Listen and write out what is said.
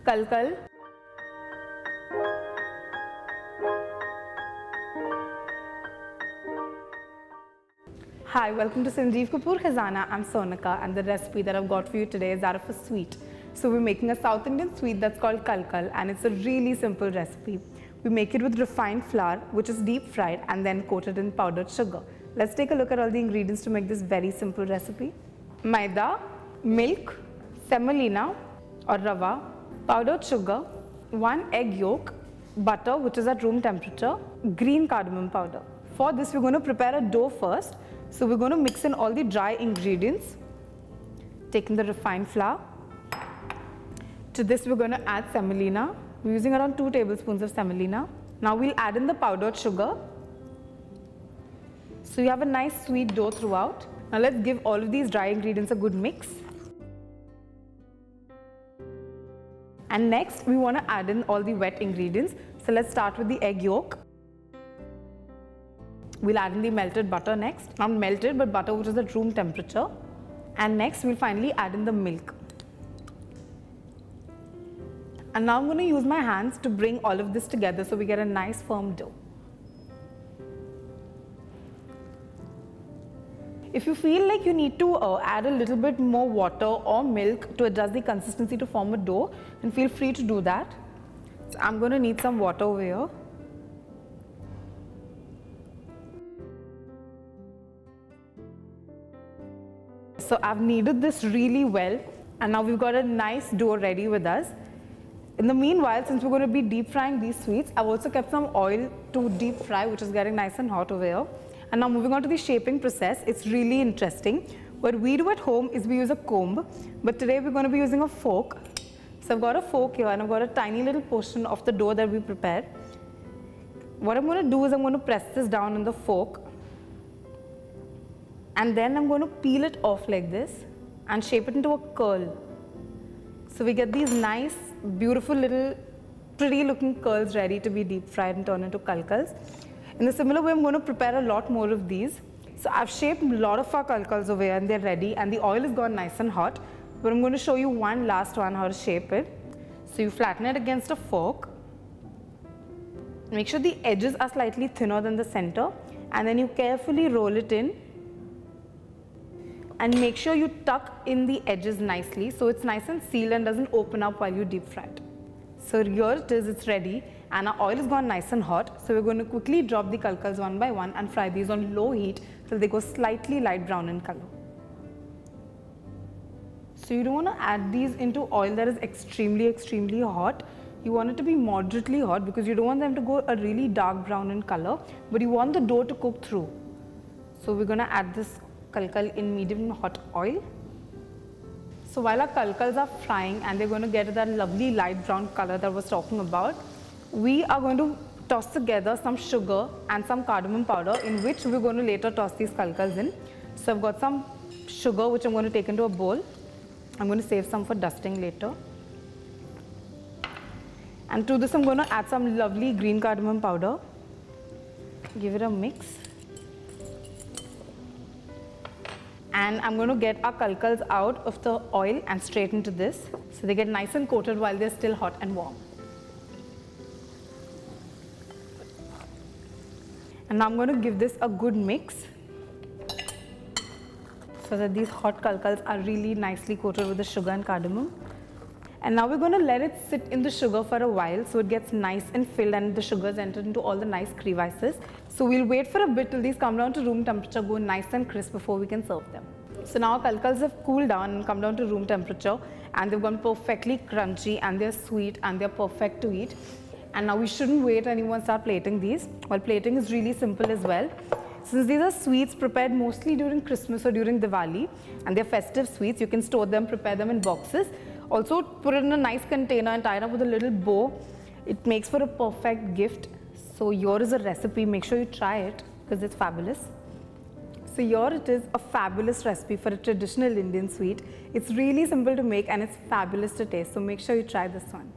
kalkal, Hi, welcome to Sanjeev Kapoor Khazana. I'm Sonika and the recipe that I've got for you today is out of a sweet. So we're making a South Indian sweet that's called kalkal, and it's a really simple recipe. We make it with refined flour, which is deep fried and then coated in powdered sugar. Let's take a look at all the ingredients to make this very simple recipe. Maida, milk, semolina or rava, powdered sugar, 1 egg yolk, butter which is at room temperature, green cardamom powder. For this we're going to prepare a dough first. So we're going to mix in all the dry ingredients, taking the refined flour. To this we're going to add semolina. We're using around 2 tablespoons of semolina. Now we'll add in the powdered sugar. So you have a nice sweet dough throughout. Now let's give all of these dry ingredients a good mix. And next we want to add in all the wet ingredients. So let's start with the egg yolk. We'll add in the melted butter next. Not melted, but butter which is at room temperature. And next we'll finally add in the milk. And now I'm going to use my hands to bring all of this together so we get a nice firm dough. If you feel like you need to add a little bit more water or milk to adjust the consistency to form a dough, then feel free to do that. So I'm going to need some water over here. So I've kneaded this really well, and now we've got a nice dough ready with us. In the meanwhile, since we're going to be deep frying these sweets, I've also kept some oil to deep fry, which is getting nice and hot over here. And now moving on to the shaping process, it's really interesting. What we do at home is we use a comb, but today we're going to be using a fork. So I've got a fork here and I've got a tiny little portion of the dough that we prepared. What I'm going to do is I'm going to press this down on the fork. And then I'm going to peel it off like this and shape it into a curl. So we get these nice, beautiful little, pretty looking curls ready to be deep fried and turned into kalkals. In a similar way, I'm going to prepare a lot more of these. So I've shaped a lot of our kalkals over here and they're ready, and the oil is gone nice and hot. But I'm going to show you one last one, how to shape it. So you flatten it against a fork. Make sure the edges are slightly thinner than the center, and then you carefully roll it in. And make sure you tuck in the edges nicely so it's nice and sealed and doesn't open up while you deep fry it. So here it is, it's ready, and our oil is gone nice and hot. So we're going to quickly drop the kalkals one by one and fry these on low heat till they go slightly light brown in color. So you don't want to add these into oil that is extremely hot. You want it to be moderately hot because you don't want them to go a really dark brown in color, but you want the dough to cook through. So we're going to add this kalkal in medium hot oil. So while our kalkals are frying and they're going to get that lovely light brown color that I was talking about, we are going to toss together some sugar and some cardamom powder, in which we're going to later toss these kalkals in. So I've got some sugar which I'm going to take into a bowl. I'm going to save some for dusting later. And to this I'm going to add some lovely green cardamom powder. Give it a mix. And I'm going to get our kalkals out of the oil and straight into this, so they get nice and coated while they're still hot and warm. And now I'm going to give this a good mix so that these hot kalkals are really nicely coated with the sugar and cardamom. And now we're going to let it sit in the sugar for a while so it gets nice and filled and the sugars enter into all the nice crevices. So we'll wait for a bit till these come down to room temperature, go nice and crisp before we can serve them. So now our kalkals have cooled down and come down to room temperature, and they've gone perfectly crunchy and they're sweet and they're perfect to eat. And now we shouldn't wait anyone start plating these. Well, plating is really simple as well. Since these are sweets prepared mostly during Christmas or during Diwali, and they're festive sweets, you can store them, prepare them in boxes. Also put it in a nice container and tie it up with a little bow. It makes for a perfect gift. So here is a recipe, make sure you try it because it's fabulous. So here it is, a fabulous recipe for a traditional Indian sweet. It's really simple to make and it's fabulous to taste. So make sure you try this one.